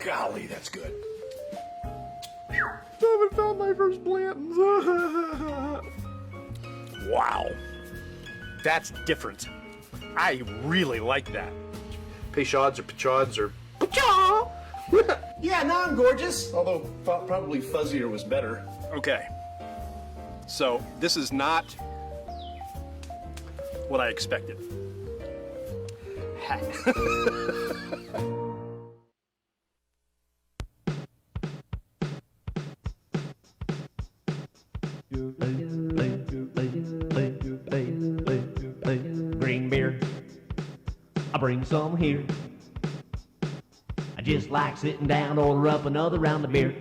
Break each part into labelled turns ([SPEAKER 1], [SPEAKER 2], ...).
[SPEAKER 1] Golly, that's good.
[SPEAKER 2] I haven't found my first Blanton's.
[SPEAKER 1] Wow. That's different. I really like that. Peychauds or Peychauds or Peychaud.
[SPEAKER 3] Yeah, now I'm gorgeous. Although probably fuzzier was better.
[SPEAKER 1] Okay. So this is not what I expected.
[SPEAKER 4] Green beer, I bring some here. I just like sitting down, order up another round of beer.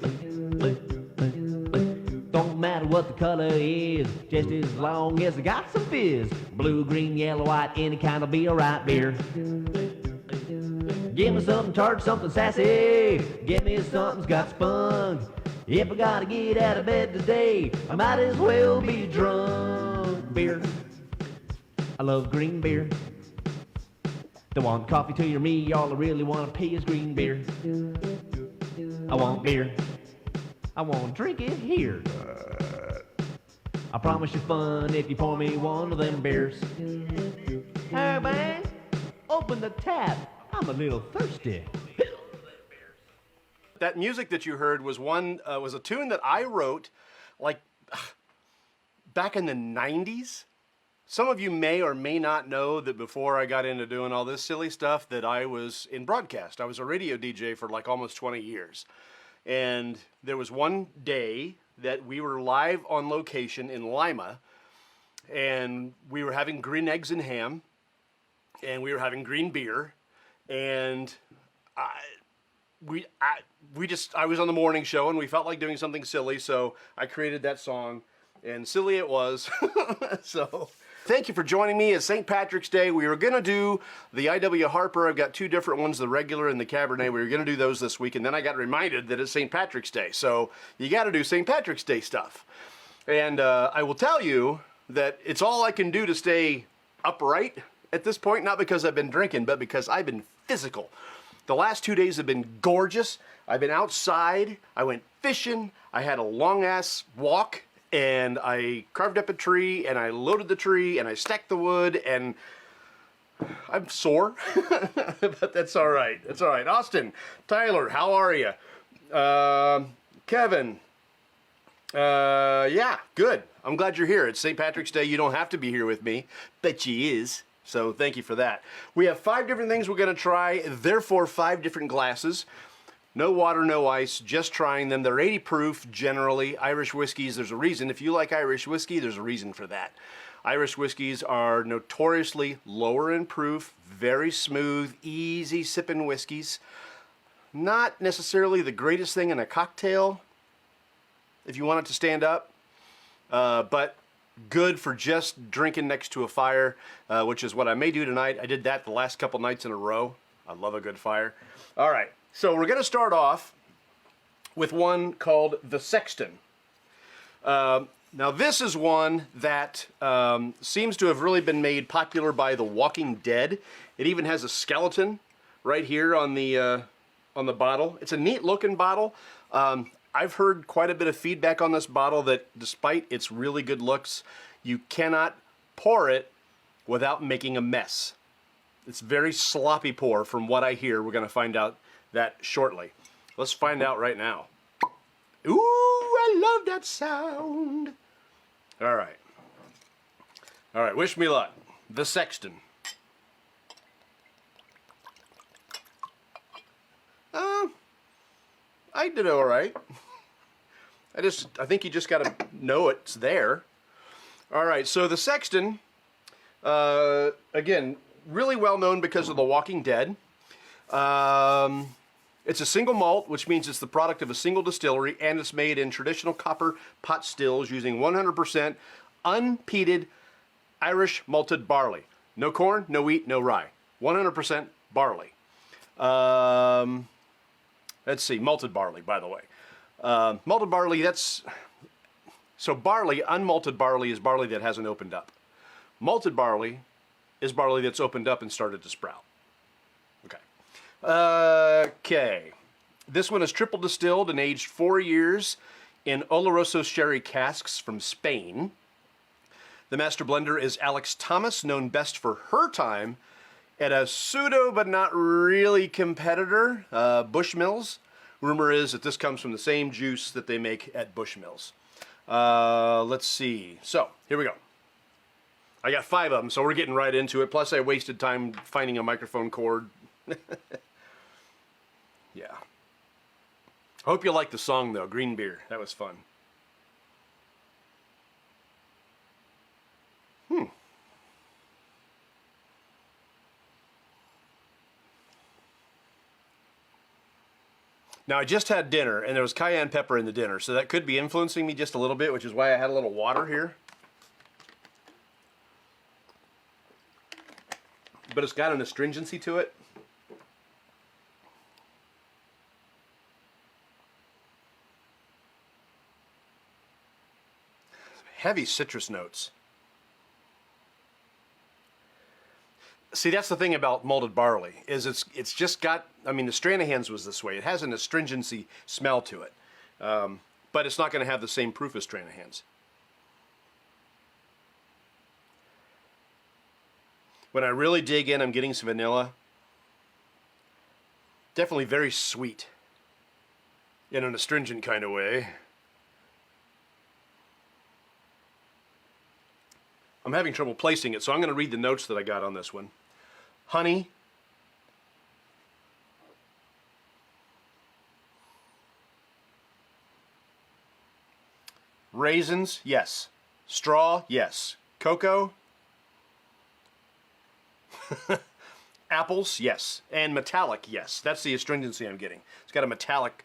[SPEAKER 4] Don't matter what the color is, just as long as I got some fizz. Blue, green, yellow, white, any kind will be alright beer. Give me something tart, something sassy. Give me something's got spunk. If I gotta get out of bed today, I might as well be drunk. Beer, I love green beer. Don't want coffee till you're me, all I really want to pee is green beer. I want beer, I want to drink it here. I promise you fun if you pour me one of them beers. Hey man, open the tap, I'm a little thirsty.
[SPEAKER 1] That music that you heard was was a tune that I wrote like back in the 90s. Some of you may or may not know that before I got into doing all this silly stuff that I was in broadcast. I was a radio DJ for like almost 20 years. And there was one day that we were live on location in Lima, and we were having green eggs and ham, and we were having green beer, and I was on the morning show, and we felt like doing something silly, so I created that song, and silly it was. So thank you for joining me. It's St. Patrick's Day. We were going to do the I.W. Harper. I've got two different ones, the regular and the Cabernet. We were going to do those this week, and then I got reminded that it's St. Patrick's Day, so you got to do St. Patrick's Day stuff. And I will tell you that it's all I can do to stay upright at this point, not because I've been drinking, but because I've been physical. The last 2 days have been gorgeous. I've been outside. I went fishing. I had a long-ass walk, and I carved up a tree, and I loaded the tree, and I stacked the wood, and I'm sore, but that's all right. That's all right. Austin, Tyler, how are you? Kevin, yeah, good. I'm glad you're here. It's St. Patrick's Day. You don't have to be here with me, but you is. So thank you for that. We have 5 different things we're going to try, therefore 5 different glasses. No water, no ice, just trying them. They're 80 proof generally. Irish whiskeys, there's a reason. If you like Irish whiskey, there's a reason for that. Irish whiskeys are notoriously lower in proof, very smooth, easy sipping whiskeys. Not necessarily the greatest thing in a cocktail, if you want it to stand up, but good for just drinking next to a fire, which is what I may do tonight. I did that the last couple nights in a row. I love a good fire. All right, so we're going to start off with one called the Sexton. Now this is one that seems to have really been made popular by The Walking Dead. It even has a skeleton right here on the bottle. It's a neat looking bottle. I've heard quite a bit of feedback on this bottle that despite its really good looks, you cannot pour it without making a mess. It's very sloppy pour from what I hear. We're going to find out that shortly. Let's find out right now. Ooh, I love that sound. All right. All right, wish me luck. The Sexton. I did all right. I think you just got to know it's there. All right, so the Sexton, again, really well known because of The Walking Dead. It's a single malt, which means it's the product of a single distillery, and it's made in traditional copper pot stills using 100% unpeated Irish malted barley. No corn, no wheat, no rye. 100% barley. Let's see, malted barley, by the way. Malted barley, so barley, unmalted barley is barley that hasn't opened up. Malted barley is barley that's opened up and started to sprout. Okay. Okay. This one is triple distilled and aged 4 years in Oloroso sherry casks from Spain. The master blender is Alex Thomas, known best for her time at a pseudo but not really competitor, Bushmills. Rumor is that this comes from the same juice that they make at Bushmills. Let's see. So, here we go. I got 5 of them, so we're getting right into it. Plus, I wasted time finding a microphone cord. Yeah. I hope you like the song, though. Green Beer. That was fun. Now, I just had dinner, and there was cayenne pepper in the dinner, so that could be influencing me just a little bit, which is why I had a little water here. But it's got an astringency to it. Heavy citrus notes. See, that's the thing about malted barley, is it's just got, I mean, the Stranahan's was this way. It has an astringency smell to it, but it's not going to have the same proof as Stranahan's. When I really dig in, I'm getting some vanilla. Definitely very sweet in an astringent kind of way. I'm having trouble placing it, so I'm going to read the notes that I got on this one. Honey. Raisins, yes. Straw, yes. Cocoa. Apples, yes. And metallic, yes. That's the astringency I'm getting. It's got a metallic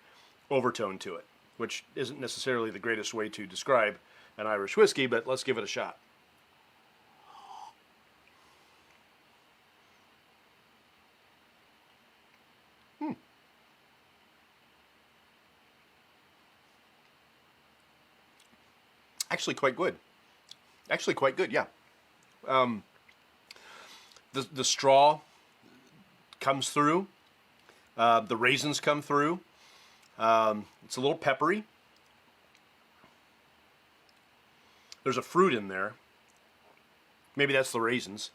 [SPEAKER 1] overtone to it, which isn't necessarily the greatest way to describe an Irish whiskey, but let's give it a shot. Actually quite good. Actually quite good, yeah. The straw comes through. The raisins come through. It's a little peppery. There's a fruit in there. Maybe that's the raisins.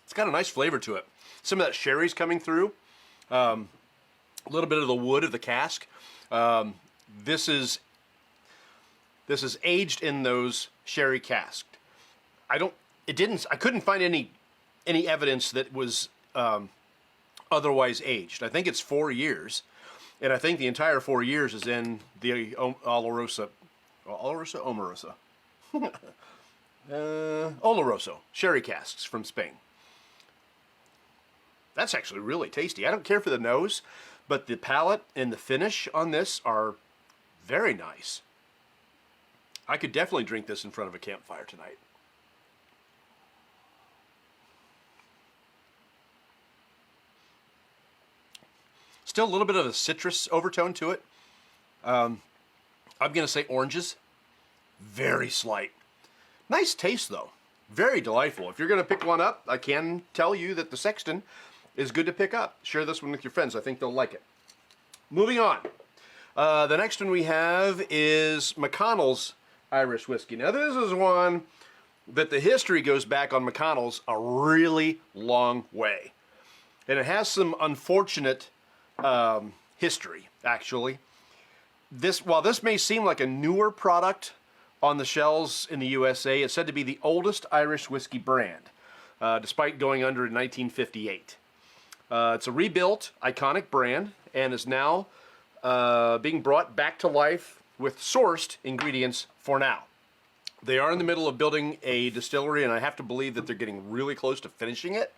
[SPEAKER 1] It's got a nice flavor to it. Some of that sherry's coming through. A little bit of the wood of the cask. This is aged in those sherry casks. I couldn't find any evidence that was otherwise aged. I think it's 4 years, and I think the entire 4 years is in the Oloroso sherry casks from Spain. That's actually really tasty. I don't care for the nose, but the palate and the finish on this are very nice. I could definitely drink this in front of a campfire tonight. Still a little bit of a citrus overtone to it. I'm going to say oranges. Very slight. Nice taste, though. Very delightful. If you're going to pick one up, I can tell you that the Sexton is good to pick up. Share this one with your friends. I think they'll like it. Moving on. The next one we have is McConnell's Irish whiskey. Now, this is one that the history goes back on McConnell's a really long way. And it has some unfortunate history, actually. While this may seem like a newer product on the shelves in the USA, it's said to be the oldest Irish whiskey brand, despite going under in 1958. It's a rebuilt, iconic brand, and is now being brought back to life with sourced ingredients for now. They are in the middle of building a distillery, and I have to believe that they're getting really close to finishing it.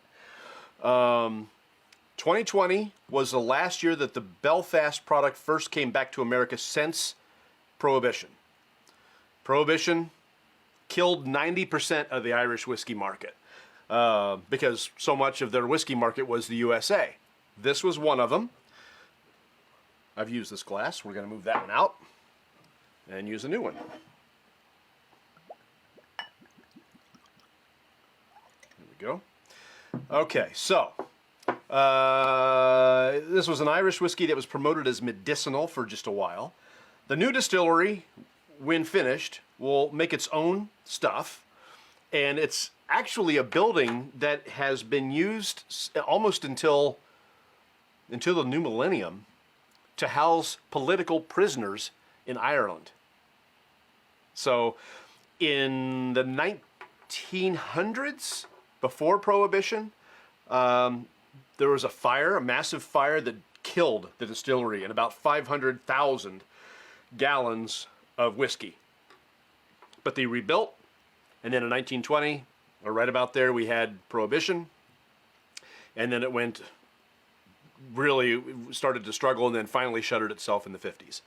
[SPEAKER 1] 2020 was the last year that the Belfast product first came back to America since Prohibition. Prohibition killed 90% of the Irish whiskey market because so much of their whiskey market was the USA. This was one of them. I've used this glass. We're going to move that one out and use a new one. we go. Okay, so this was an Irish whiskey that was promoted as medicinal for just a while. The new distillery, when finished, will make its own stuff, and it's actually a building that has been used almost until the new millennium to house political prisoners in Ireland. So in the 1900s, before Prohibition, there was a fire, a massive fire that killed the distillery and about 500,000 gallons of whiskey. But they rebuilt, and then in 1920, or right about there, we had Prohibition, and then it went, really started to struggle, and then finally shuttered itself in the 50s.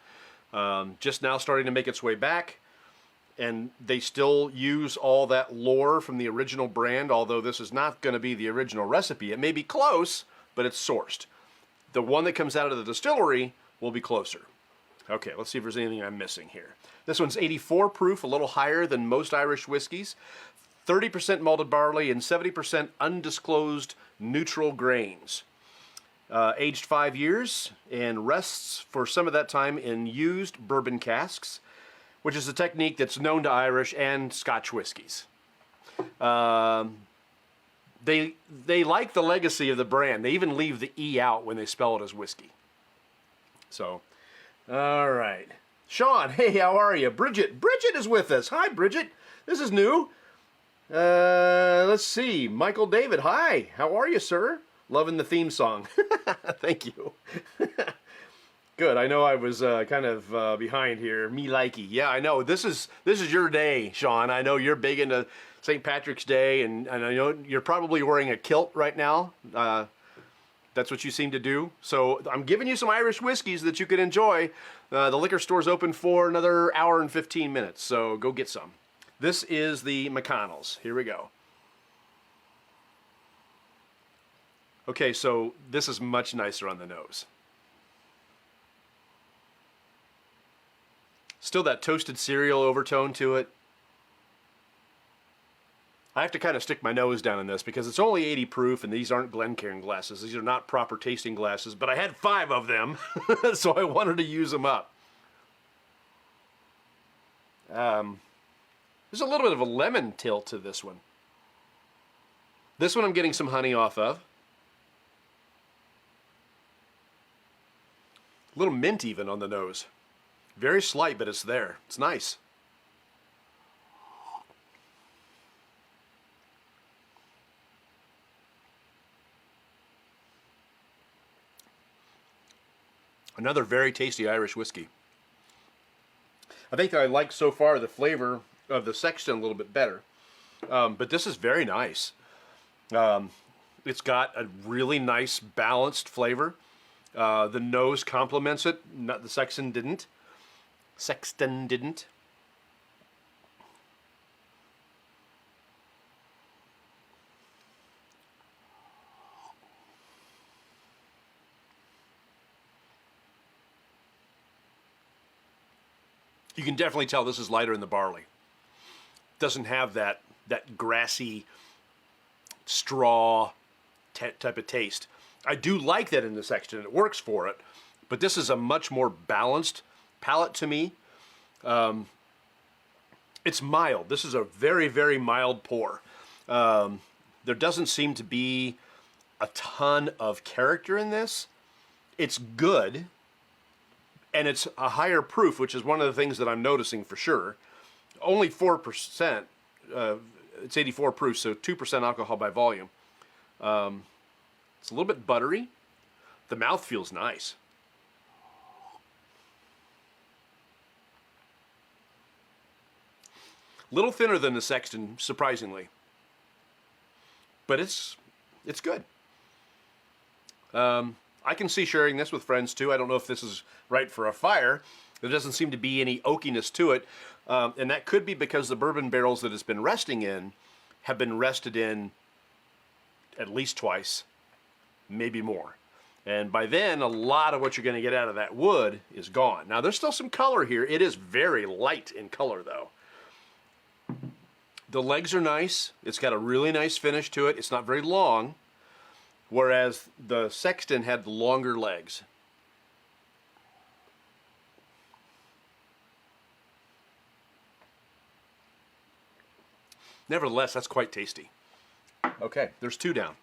[SPEAKER 1] Just now starting to make its way back, and they still use all that lore from the original brand, although this is not going to be the original recipe. It may be close, but it's sourced. The one that comes out of the distillery will be closer. Okay, let's see if there's anything I'm missing here. This one's 84 proof, a little higher than most Irish whiskeys. 30% malted barley and 70% undisclosed neutral grains. Aged 5 years and rests for some of that time in used bourbon casks, which is a technique that's known to Irish and Scotch whiskies. They like the legacy of the brand. They even leave the E out when they spell it as whiskey. So, all right. Sean, hey, how are you? Bridget is with us. Hi, Bridget. This is new. Let's see. Michael David, hi. How are you, sir? Loving the theme song. Thank you. Good. I know I was kind of behind here. Me likey. Yeah, I know. This is your day, Sean. I know you're big into St. Patrick's Day, and I know you're probably wearing a kilt right now. That's what you seem to do. So I'm giving you some Irish whiskeys that you can enjoy. The liquor store's open for another hour and 15 minutes, so go get some. This is the McConnell's. Here we go. Okay, so this is much nicer on the nose. Still that toasted cereal overtone to it. I have to kind of stick my nose down in this because it's only 80 proof and these aren't Glencairn glasses. These are not proper tasting glasses, but I had 5 of them, so I wanted to use them up. There's a little bit of a lemon tilt to this one. This one I'm getting some honey off of. A little mint even on the nose. Very slight, but it's there. It's nice. Another very tasty Irish whiskey. I think that I like so far the flavor of the Sexton a little bit better. But this is very nice. It's got a really nice balanced flavor. The nose complements it. The Sexton didn't. You can definitely tell this is lighter in the barley. Doesn't have that grassy straw type of taste. I do like that in the Sexton. It works for it, but this is a much more balanced palate to me. It's mild. This is a very, very mild pour. There doesn't seem to be a ton of character in this. It's good, and it's a higher proof, which is one of the things that I'm noticing for sure. Only 4%. It's 84 proof, so 2% alcohol by volume. It's a little bit buttery. The mouth feels nice. A little thinner than the Sexton, surprisingly. But it's good. I can see sharing this with friends too. I don't know if this is right for a fire. There doesn't seem to be any oakiness to it. And that could be because the bourbon barrels that it's been resting in have been rested in at least twice, maybe more. And by then, a lot of what you're going to get out of that wood is gone. Now, there's still some color here. It is very light in color, though. The legs are nice. It's got a really nice finish to it. It's not very long, whereas the Sexton had the longer legs. Nevertheless, that's quite tasty. Okay, there's 2 down.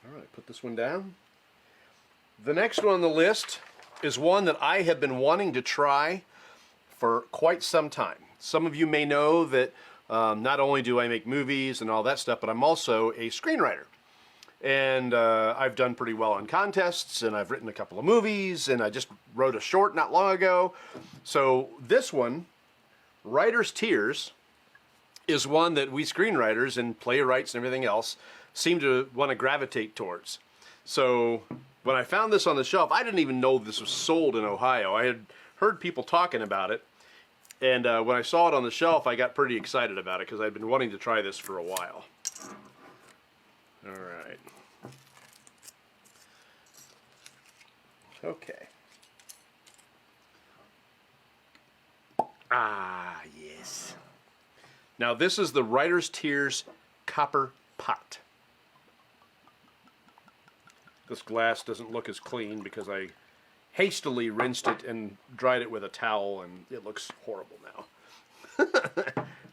[SPEAKER 1] All right, put this one down. The next one on the list is one that I have been wanting to try for quite some time. Some of you may know that not only do I make movies and all that stuff, but I'm also a screenwriter. And I've done pretty well on contests, and I've written a couple of movies, and I just wrote a short not long ago. So this one, Writer's Tears, is one that we screenwriters and playwrights and everything else seem to want to gravitate towards. So when I found this on the shelf, I didn't even know this was sold in Ohio. I had heard people talking about it, and when I saw it on the shelf, I got pretty excited about it because I'd been wanting to try this for a while. All right. Okay. Ah, yes. Now this is the Writer's Tears Copper Pot. This glass doesn't look as clean because I hastily rinsed it and dried it with a towel, and it looks horrible now.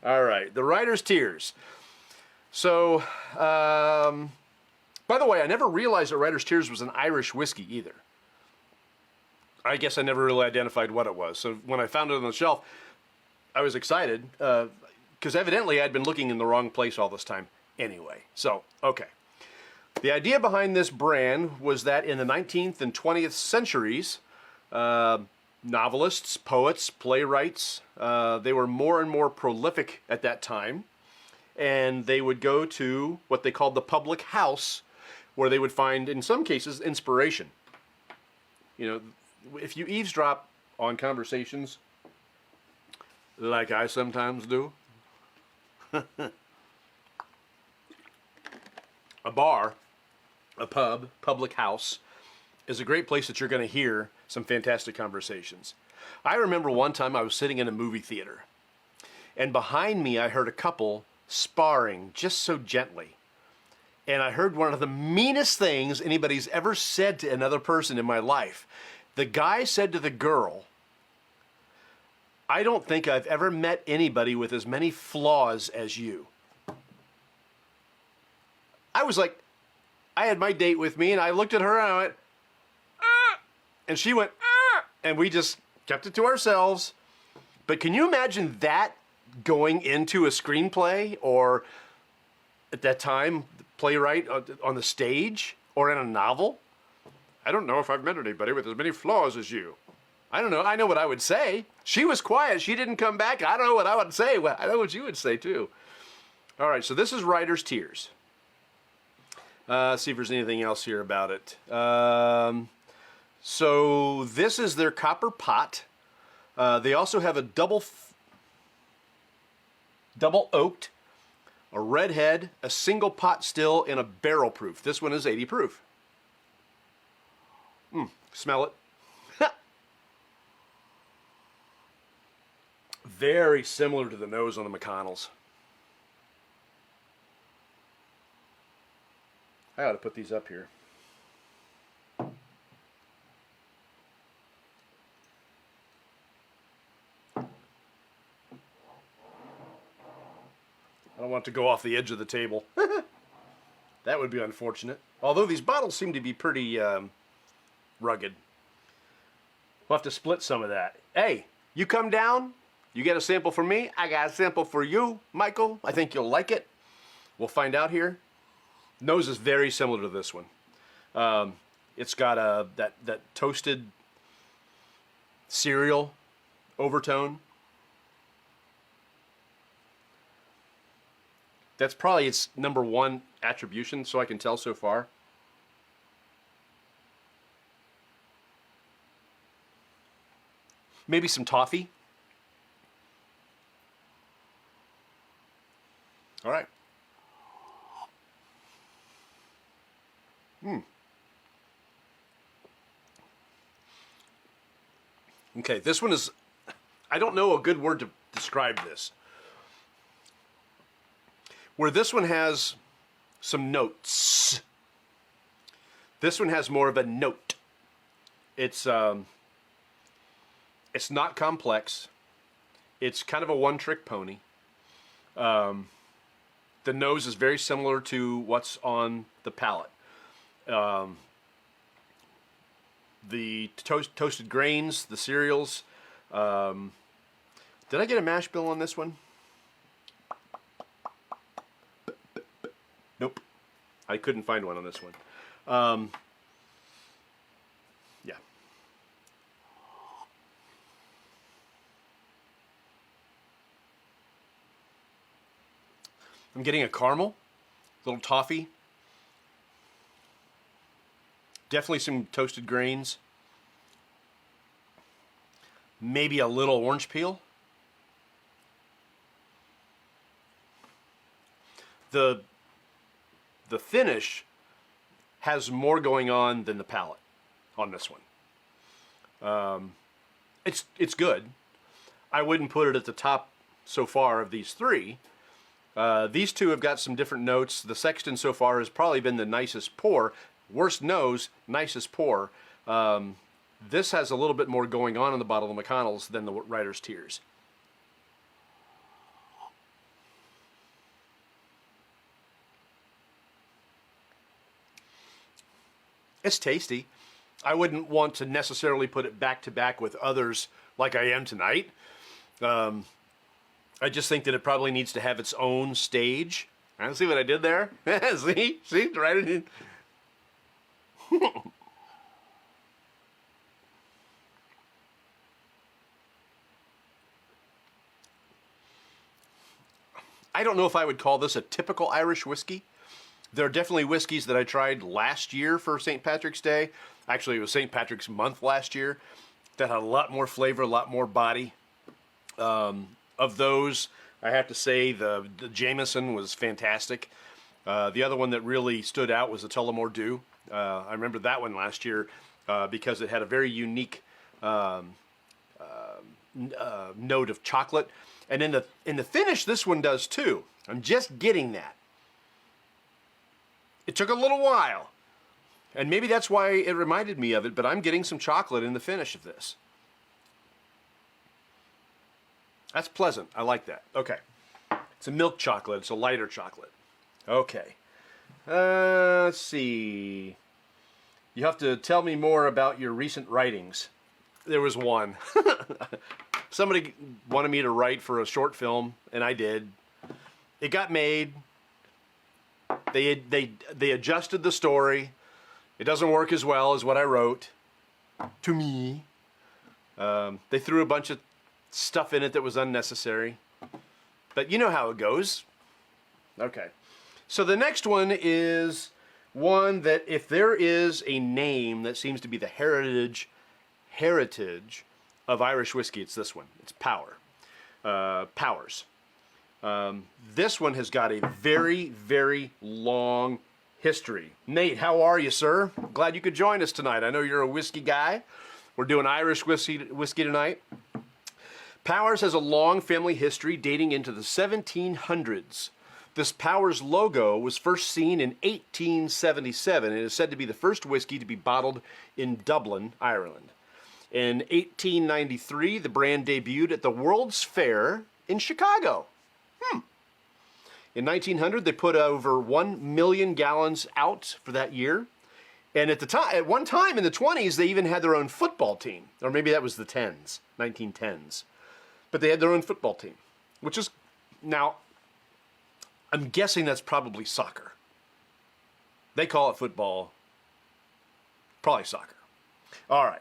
[SPEAKER 1] All right, the Writer's Tears. So, by the way, I never realized that Writer's Tears was an Irish whiskey either. I guess I never really identified what it was. So when I found it on the shelf, I was excited because evidently I'd been looking in the wrong place all this time anyway. So, okay. The idea behind this brand was that in the 19th and 20th centuries, novelists, poets, playwrights, they were more and more prolific at that time, and they would go to what they called the public house, where they would find, in some cases, inspiration. You know, if you eavesdrop on conversations, like I sometimes do, a bar, a pub, public house, is a great place that you're going to hear some fantastic conversations. I remember one time I was sitting in a movie theater, and behind me I heard a couple sparring just so gently. And I heard one of the meanest things anybody's ever said to another person in my life. The guy said to the girl, "I don't think I've ever met anybody with as many flaws as you." I was like, I had my date with me, and I looked at her and I went, "Ah!" And she went, "Ah!" And we just kept it to ourselves. But can you imagine that going into a screenplay, or at that time, playwright on the stage, or in a novel? "I don't know if I've met anybody with as many flaws as you." I don't know. I know what I would say. She was quiet. She didn't come back. I don't know what I would say. Well, I know what you would say, too. All right, so this is Writer's Tears. See if there's anything else here about it. So this is their copper pot. They also have a double oaked, a red head, a single pot still, and a barrel proof. This one is 80 proof. Smell it. Very similar to the nose on the McConnells. I ought to put these up here. I don't want it to go off the edge of the table. That would be unfortunate. Although these bottles seem to be pretty rugged. We'll have to split some of that. Hey, you come down, you get a sample for me, I got a sample for you, Michael. I think you'll like it. We'll find out here. Nose is very similar to this one. It's got that toasted cereal overtone. That's probably its number one attribution, so I can tell so far. Maybe some toffee. All right. Okay, this one is, I don't know a good word to describe this. Where this one has some notes, this one has more of a note. It's not complex. It's kind of a one-trick pony. The nose is very similar to what's on the palate. The toasted grains, the cereals. Did I get a mash bill on this one? Nope. I couldn't find one on this one. Yeah. I'm getting a caramel, a little toffee. Definitely some toasted grains. Maybe a little orange peel. The finish has more going on than the palate on this one. It's good. I wouldn't put it at the top so far of these three. These two have got some different notes. The Sexton so far has probably been the nicest pour. Worst nose, nicest pour. This has a little bit more going on in the bottle of the McConnell's than the Writer's Tears. It's tasty. I wouldn't want to necessarily put it back to back with others like I am tonight. I just think that it probably needs to have its own stage. I see what I did there? See, right in. I don't know if I would call this a typical Irish whiskey. There are definitely whiskeys that I tried last year for St. Patrick's Day. Actually, it was St. Patrick's month last year. That had a lot more flavor, a lot more body. Of those, I have to say the Jameson was fantastic. The other one that really stood out was the Tullamore Dew. I remember that one last year because it had a very unique note of chocolate. And in the finish, this one does too. I'm just getting that. It took a little while. And maybe that's why it reminded me of it, but I'm getting some chocolate in the finish of this. That's pleasant. I like that. Okay. It's a milk chocolate. It's a lighter chocolate. Okay. Let's see. You have to tell me more about your recent writings. There was one. Somebody wanted me to write for a short film, and I did. It got made. They adjusted the story. It doesn't work as well as what I wrote. To me. They threw a bunch of stuff in it that was unnecessary. But you know how it goes. Okay. So the next one is one that if there is a name that seems to be the heritage of Irish whiskey, it's this one. It's Powers. This one has got a very, very long history. Nate, how are you, sir? Glad you could join us tonight. I know you're a whiskey guy. We're doing Irish whiskey tonight. Powers has a long family history dating into the 1700s. This Powers logo was first seen in 1877 and is said to be the first whiskey to be bottled in Dublin, Ireland. In 1893, the brand debuted at the World's Fair in Chicago. In 1900, they put over 1 million gallons out for that year. And at one time in the 20s, they even had their own football team. Or maybe that was the 1910s. But they had their own football team, which is, now, I'm guessing that's probably soccer. They call it football, probably soccer. All right.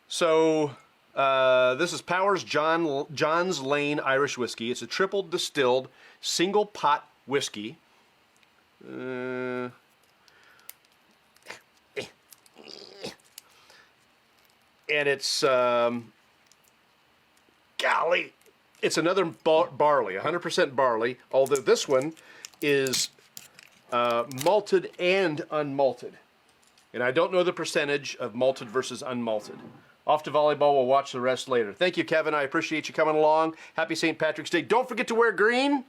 [SPEAKER 1] So this is Powers John's Lane Irish Whiskey. It's a triple distilled single pot whiskey. And it's, golly, it's another barley, 100% barley, although this one is malted and unmalted. And I don't know the percentage of malted versus unmalted Off to volleyball. We'll watch the rest later. Thank you, Kevin. I appreciate you coming along. Happy St. Patrick's Day. Don't forget to wear green.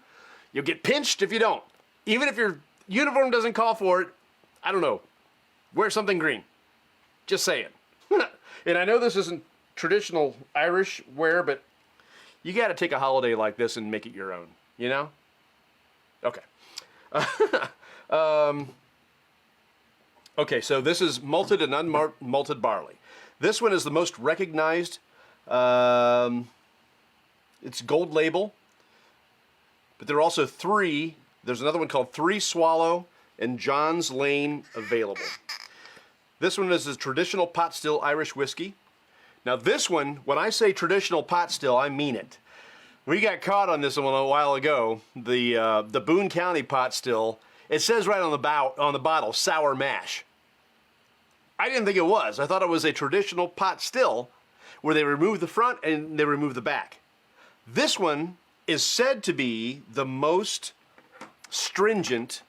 [SPEAKER 1] You'll get pinched if you don't. Even if your uniform doesn't call for it, I don't know. Wear something green. Just saying. And I know this isn't traditional Irish wear, but you got to take a holiday like this and make it your own, you know? Okay. Okay, so this is malted and unmalted barley. This one is the most recognized. It's gold label, but there are also three. There's another one called Three Swallow and John's Lane available. This one is a traditional pot still Irish whiskey. Now this one, when I say traditional pot still, I mean it. We got caught on this one a while ago. The Boone County pot still. It says right on the bottle, sour mash. I didn't think it was. I thought it was a traditional pot still where they remove the front and they remove the back. This one is said to be the most stringent,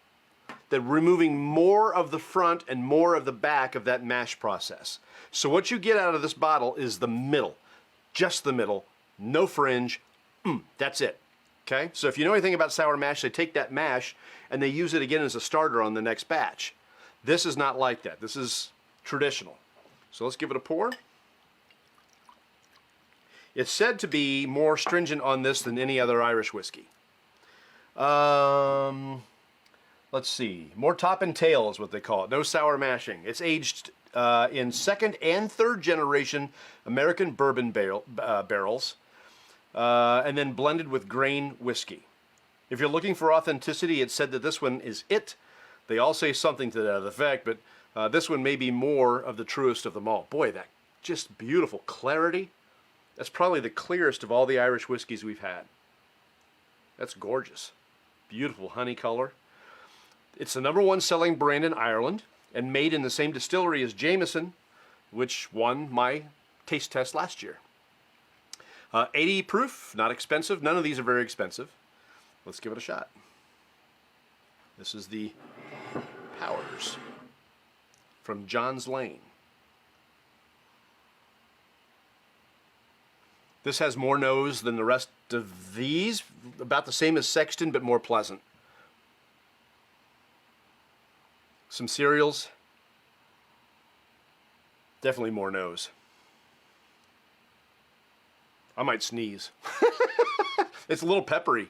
[SPEAKER 1] that removing more of the front and more of the back of that mash process. So what you get out of this bottle is the middle, just the middle, no fringe, that's it. Okay, so if you know anything about sour mash, they take that mash and they use it again as a starter on the next batch. This is not like that. This is traditional. So let's give it a pour. It's said to be more stringent on this than any other Irish whiskey. Let's see. More top and tail is what they call it. No sour mashing. It's aged in second and third generation American bourbon barrels, and then blended with grain whiskey. If you're looking for authenticity, it's said that this one is it. They all say something to that effect, but this one may be more of the truest of them all. Boy, that just beautiful clarity. That's probably the clearest of all the Irish whiskeys we've had. That's gorgeous. Beautiful honey color. It's the #1 selling brand in Ireland and made in the same distillery as Jameson, which won my taste test last year. 80 proof, not expensive. None of these are very expensive. Let's give it a shot. This is the Powers from John's Lane. This has more nose than the rest of these, about the same as Sexton, but more pleasant. Some cereals, definitely more nose. I might sneeze. It's a little peppery.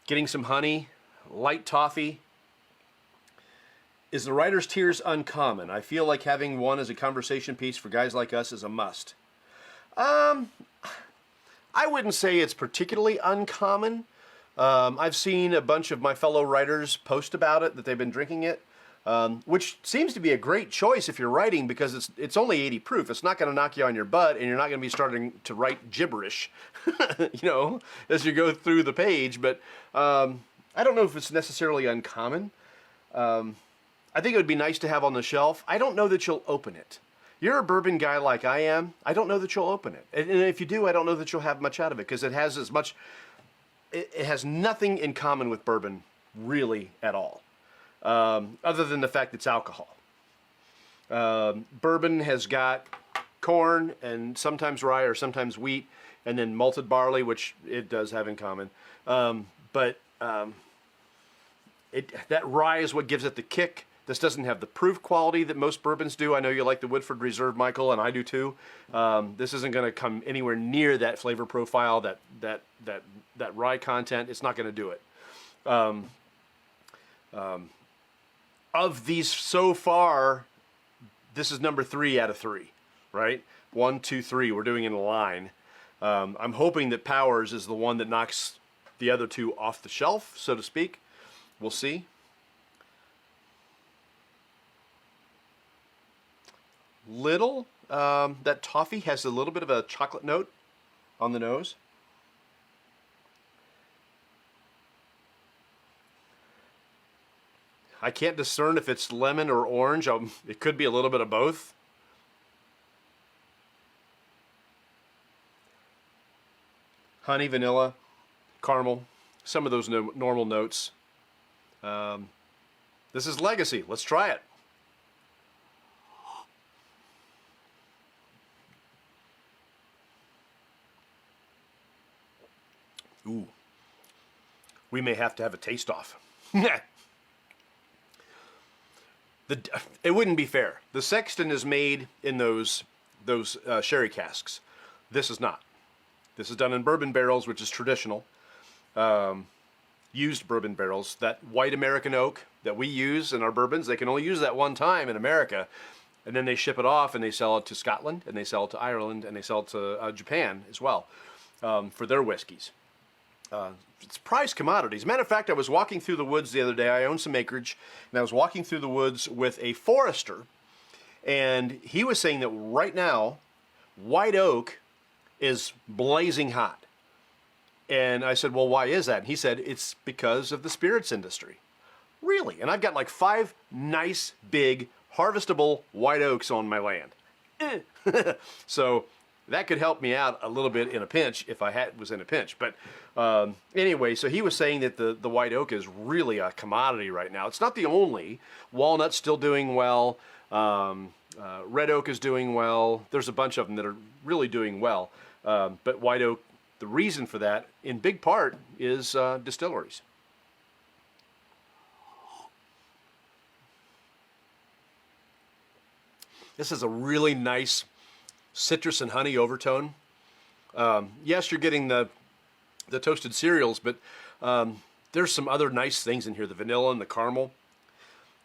[SPEAKER 1] Getting some honey, light toffee. Is the writer's tears uncommon? I feel like having one as a conversation piece for guys like us is a must. I wouldn't say it's particularly uncommon. I've seen a bunch of my fellow writers post about it, that they've been drinking it, which seems to be a great choice if you're writing, because it's only 80 proof. It's not going to knock you on your butt, and you're not going to be starting to write gibberish, as you go through the page. But I don't know if it's necessarily uncommon. I think it would be nice to have on the shelf. I don't know that you'll open it. You're a bourbon guy like I am. I don't know that you'll open it. And if you do, I don't know that you'll have much out of it, because it has as much... It has nothing in common with bourbon, really, at all, other than the fact it's alcohol. Bourbon has got corn and sometimes rye or sometimes wheat, and then malted barley, which it does have in common. But that rye is what gives it the kick. This doesn't have the proof quality that most bourbons do. I know you like the Woodford Reserve, Michael, and I do too. This isn't going to come anywhere near that flavor profile, that rye content. It's not going to do it. Of these so far, this is number 3 out of 3, right? 1, 2, 3. We're doing in a line. I'm hoping that Powers is the one that knocks the other two off the shelf, so to speak. We'll see. Little, that toffee has a little bit of a chocolate note on the nose. I can't discern if it's lemon or orange. It could be a little bit of both. Honey, vanilla, caramel, some of those normal notes. This is Legacy. Let's try it. Ooh. We may have to have a taste off. It wouldn't be fair. The Sexton is made in those sherry casks. This is not. This is done in bourbon barrels, which is traditional. Used bourbon barrels. That white American oak that we use in our bourbons, they can only use that one time in America. And then they ship it off and they sell it to Scotland, and they sell it to Ireland, and they sell it to Japan as well for their whiskeys. It's prized commodities. Matter of fact, I was walking through the woods the other day. I own some acreage, and I was walking through the woods with a forester, and he was saying that right now, white oak is blazing hot. And I said, well, why is that? And he said, it's because of the spirits industry. Really? And I've got like 5 nice, big, harvestable white oaks on my land. So that could help me out a little bit in a pinch if I was in a pinch. But anyway, so he was saying that the white oak is really a commodity right now. It's not the only. Walnut's still doing well. Red oak is doing well. There's a bunch of them that are really doing well. But white oak, the reason for that, in big part, is distilleries. This is a really nice citrus and honey overtone. Yes, you're getting the toasted cereals, but there's some other nice things in here. The vanilla and the caramel.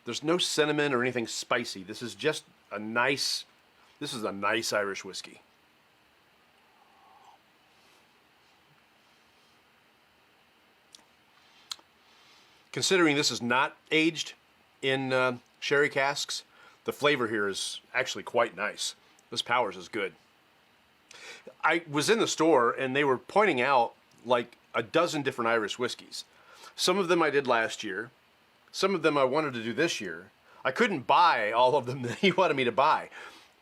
[SPEAKER 1] There's no cinnamon or anything spicy. This is just a nice Irish whiskey. Considering this is not aged in sherry casks, the flavor here is actually quite nice. This Powers is good. I was in the store and they were pointing out like a dozen different Irish whiskeys. Some of them I did last year. Some of them I wanted to do this year. I couldn't buy all of them that he wanted me to buy.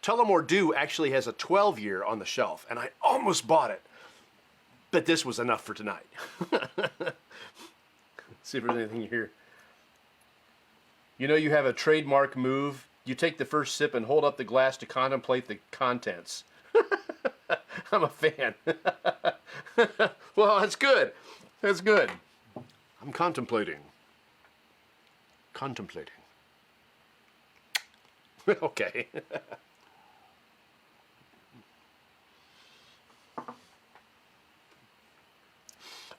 [SPEAKER 1] Tullamore Dew actually has a 12-year on the shelf, and I almost bought it. But this was enough for tonight. See if there's anything here. You know you have a trademark move. You take the first sip and hold up the glass to contemplate the contents. I'm a fan. Well, that's good. That's good. I'm contemplating. Contemplating. Okay.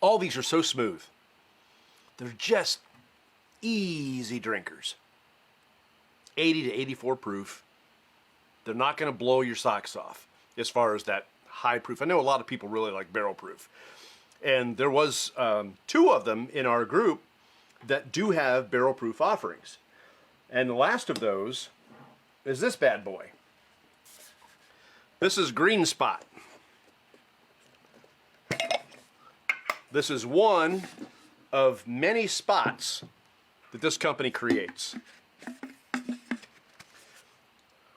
[SPEAKER 1] All these are so smooth. They're just easy drinkers. 80 to 84 proof. They're not going to blow your socks off as far as that high proof. I know a lot of people really like barrel proof. And there was 2 of them in our group that do have barrel proof offerings. And the last of those is this bad boy. This is Green Spot. This is one of many spots that this company creates.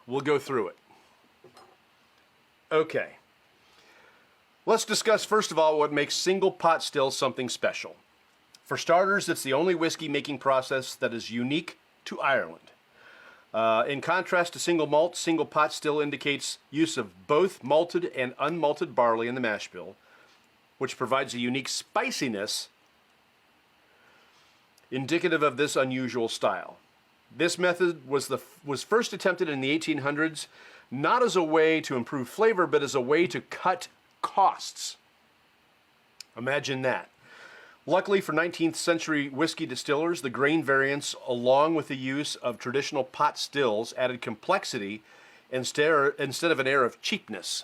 [SPEAKER 1] We'll go through it. Okay. Let's discuss first of all what makes single pot still something special. For starters, it's the only whiskey making process that is unique to Ireland. In contrast to single malt, single pot still indicates use of both malted and unmalted barley in the mash bill, which provides a unique spiciness indicative of this unusual style. This method was first attempted in the 1800s, not as a way to improve flavor, but as a way to cut costs. Imagine that. Luckily for 19th century whiskey distillers, the grain variants, along with the use of traditional pot stills, added complexity instead of an air of cheapness.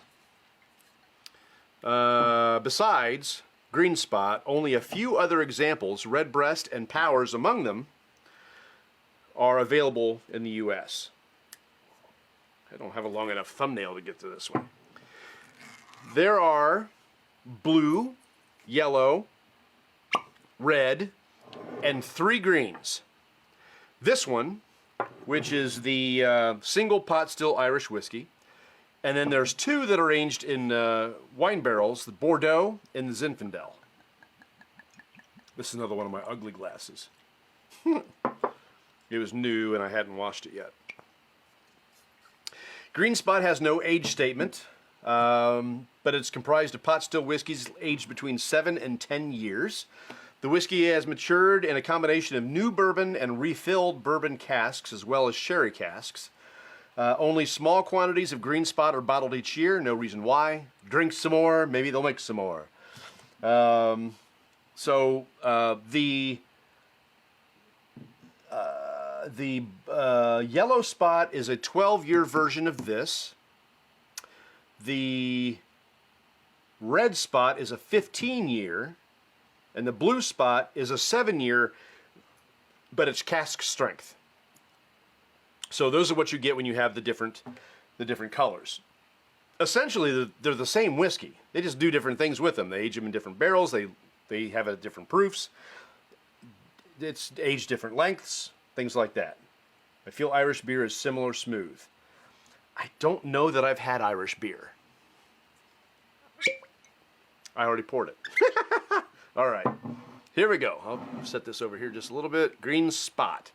[SPEAKER 1] Besides Green Spot, only a few other examples, Redbreast and Powers among them, are available in the U.S. I don't have a long enough thumbnail to get to this one. There are blue, yellow, red, and 3 greens. This one, which is the single pot still Irish whiskey, and then there's 2 that are aged in wine barrels, the Bordeaux and the Zinfandel. This is another one of my ugly glasses. It was new and I hadn't washed it yet. Green Spot has no age statement. but it's comprised of pot still whiskeys aged between 7 and 10 years. The whiskey has matured in a combination of new bourbon and refilled bourbon casks, as well as sherry casks. Only small quantities of green spot are bottled each year. No reason why. Drink some more. Maybe they'll make some more. The yellow spot is a 12-year version of this. The red spot is a 15-year. And the blue spot is a 7-year, but it's cask strength. So those are what you get when you have the different colors. Essentially, they're the same whiskey. They just do different things with them. They age them in different barrels. They have different proofs. It's aged different lengths, things like that. I feel Irish beer is similar smooth. I don't know that I've had Irish beer. I already poured it. All right, here we go. I'll set this over here just a little bit. Green spot.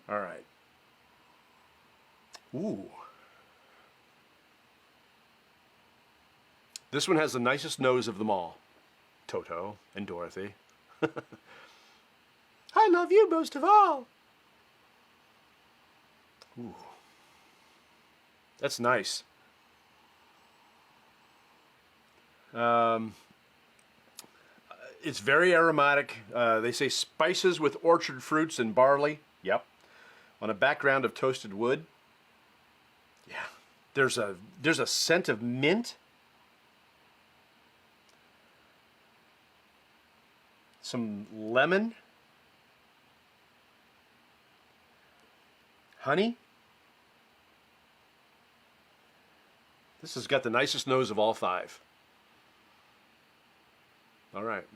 [SPEAKER 1] All right. Ooh. This one has the nicest nose of them all. Toto and Dorothy. I love you most of all. Ooh. That's nice. It's very aromatic. They say spices with orchard fruits and barley. Yep. On a background of toasted wood. Yeah. There's a scent of mint. Some lemon. Honey. This has got the nicest nose of all 5. All right.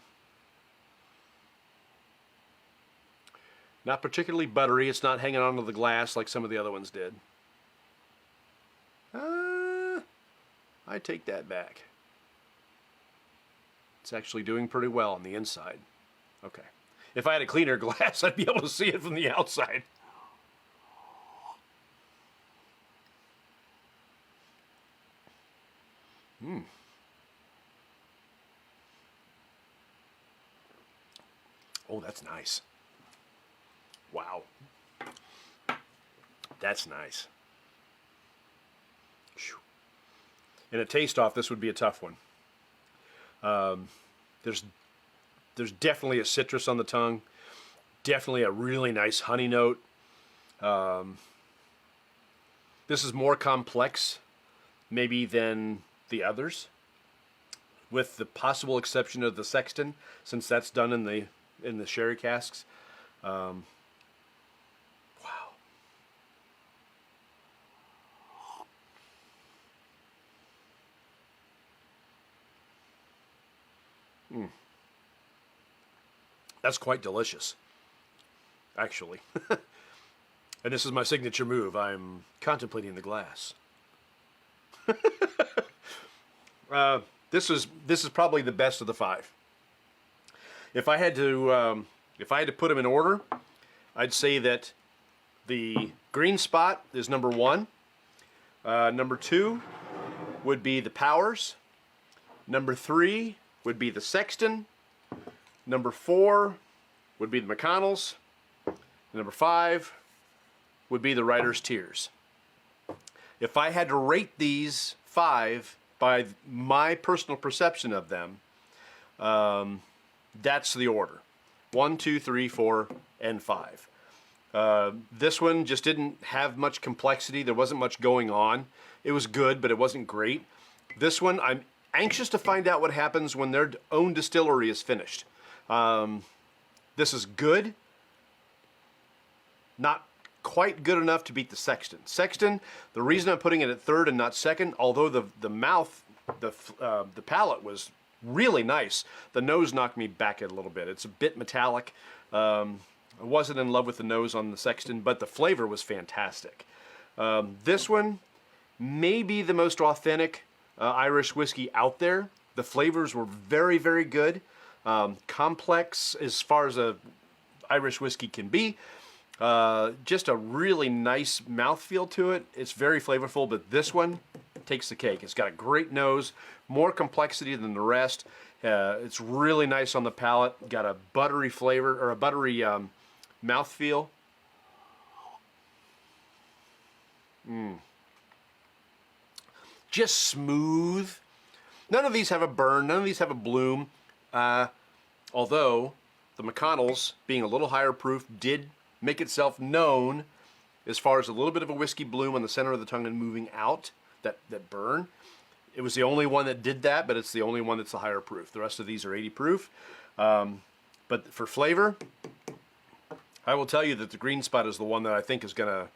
[SPEAKER 1] Not particularly buttery. It's not hanging onto the glass like some of the other ones did. I take that back. It's actually doing pretty well on the inside. Okay. If I had a cleaner glass, I'd be able to see it from the outside. Oh, that's nice. Wow. That's nice. Whew. In a taste-off, this would be a tough one. There's definitely a citrus on the tongue. Definitely a really nice honey note. This is more complex, maybe, than the others, with the possible exception of the Sexton, since that's done in the sherry casks. Wow. That's quite delicious, actually. And this is my signature move. I'm contemplating the glass. This is probably the best of the 5. If I had to put them in order, I'd say that the green spot is number 1. Number 2 would be the Powers. Number 3 would be the Sexton. Number 4 would be the McConnells. Number 5 would be the Writer's Tears. If I had to rate these 5 by my personal perception of them, that's the order. 1, 2, 3, 4, and 5. This one just didn't have much complexity. There wasn't much going on. It was good, but it wasn't great. This one, I'm anxious to find out what happens when their own distillery is finished. This is good. Not quite good enough to beat the Sexton. Sexton, the reason I'm putting it at 3rd and not 2nd, although the palate was really nice, the nose knocked me back a little bit. It's a bit metallic. I wasn't in love with the nose on the Sexton, but the flavor was fantastic. This one may be the most authentic Irish whiskey out there. The flavors were very, very good. Complex as far as a Irish whiskey can be. Just a really nice mouthfeel to it. It's very flavorful, but this one, takes the cake. It's got a great nose, more complexity than the rest. It's really nice on the palate. Got a buttery flavor, or a buttery mouthfeel. Just smooth. None of these have a burn. None of these have a bloom. Although the McConnells, being a little higher proof, did make itself known as far as a little bit of a whiskey bloom on the center of the tongue and moving out, that burn. It was the only one that did that, but it's the only one that's the higher proof. The rest of these are 80 proof. But for flavor, I will tell you that the Green Spot is the one that I think is going to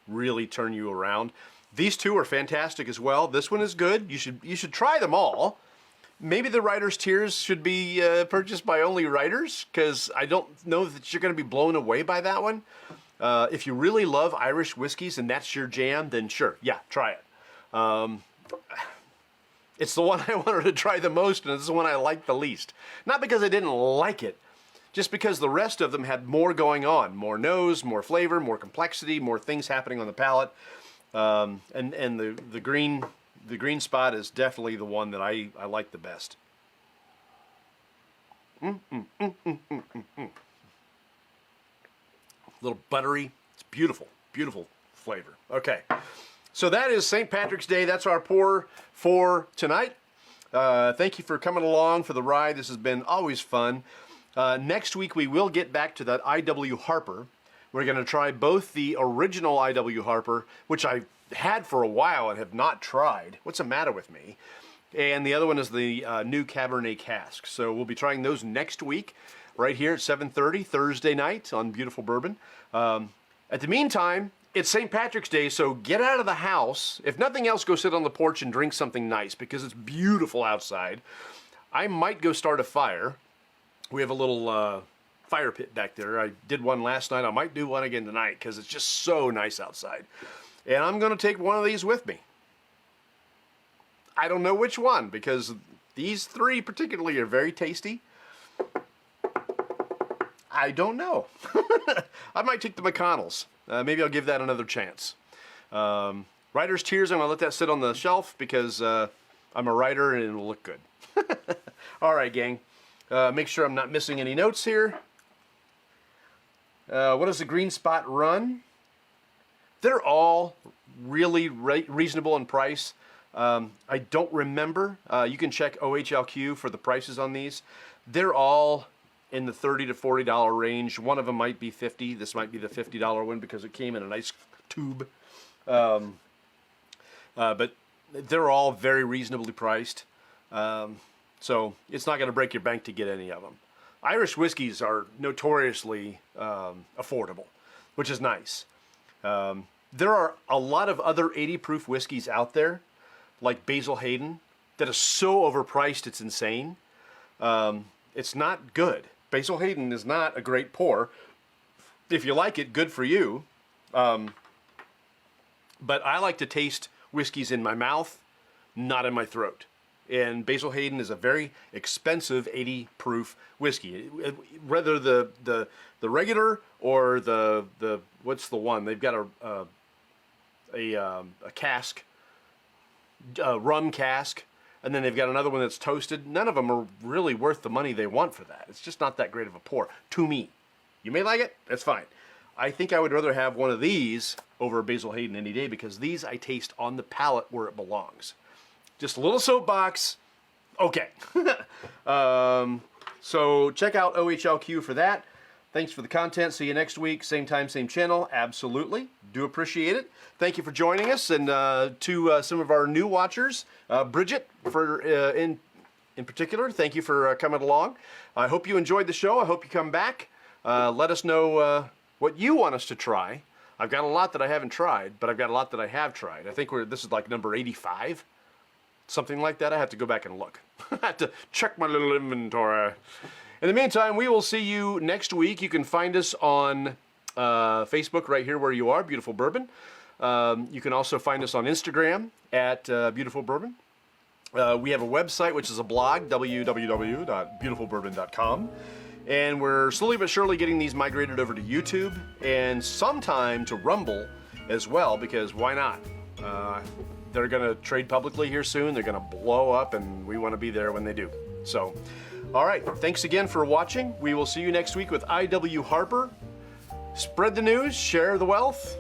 [SPEAKER 1] really turn you around. These two are fantastic as well. This one is good. You should try them all. Maybe the Writer's Tears should be purchased by only writers, because I don't know that you're going to be blown away by that one. If you really love Irish whiskeys and that's your jam, then sure, yeah, try it. It's the one I wanted to try the most, and it's the one I liked the least. Not because I didn't like it, just because the rest of them had more going on. More nose, more flavor, more complexity, more things happening on the palate. And the green spot is definitely the one that I like the best. A little buttery. It's beautiful, beautiful flavor. Okay, so that is St. Patrick's Day. That's our pour for tonight. Thank you for coming along for the ride. This has been always fun. Next week we will get back to that I.W. Harper. We're going to try both the original I.W. Harper, which I had for a while and have not tried. What's the matter with me? And the other one is the new Cabernet Cask. So we'll be trying those next week, right here at 7:30 Thursday night on Beautiful Bourbon. At the meantime, it's St. Patrick's Day, so get out of the house. If nothing else, go sit on the porch and drink something nice, because it's beautiful outside. I might go start a fire. We have a little fire pit back there. I did one last night. I might do one again tonight, because it's just so nice outside. And I'm going to take one of these with me. I don't know which one, because these three particularly are very tasty. I don't know. I might take the McConnells. Maybe I'll give that another chance. Writer's Tears, I'm going to let that sit on the shelf, because I'm a writer and it'll look good. All right, gang. Make sure I'm not missing any notes here. What does the Green Spot run? They're all really reasonable in price. I don't remember. You can check OHLQ for the prices on these. They're all in the $30 to $40 range. One of them might be $50. This might be the $50 one because it came in a nice tube. But they're all very reasonably priced. So it's not going to break your bank to get any of them. Irish whiskeys are notoriously affordable, which is nice. There are a lot of other 80 proof whiskeys out there, like Basil Hayden, that is so overpriced it's insane. It's not good. Basil Hayden is not a great pour. If you like it, good for you. But I like to taste whiskeys in my mouth, not in my throat. And Basil Hayden is a very expensive 80 proof whiskey. Whether the regular or the what's the one? They've got a cask, a rum cask, and then they've got another one that's toasted. None of them are really worth the money they want for that. It's just not that great of a pour to me. You may like it, that's fine. I think I would rather have one of these over a Basil Hayden any day, because these I taste on the palate where it belongs. Just a little soapbox. Okay. So check out OHLQ for that. Thanks for the content. See you next week. Same time, same channel. Absolutely. Do appreciate it. Thank you for joining us. And to some of our new watchers, Bridget, in particular, thank you for coming along. I hope you enjoyed the show. I hope you come back. Let us know what you want us to try. I've got a lot that I haven't tried, but I've got a lot that I have tried. I think this is like number 85. Something like that. I have to go back and look. I have to check my little inventory. In the meantime, we will see you next week. You can find us on Facebook right here where you are, Beautiful Bourbon. You can also find us on Instagram at Beautiful Bourbon. We have a website, which is a blog, www.beautifulbourbon.com. And we're slowly but surely getting these migrated over to YouTube and sometime to Rumble as well, because why not? they're going to trade publicly here soon. They're going to blow up, and we want to be there when they do. So, all right. Thanks again for watching. We will see you next week with I.W. Harper. Spread the news, share the wealth,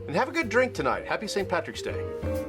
[SPEAKER 1] and have a good drink tonight. Happy St. Patrick's Day.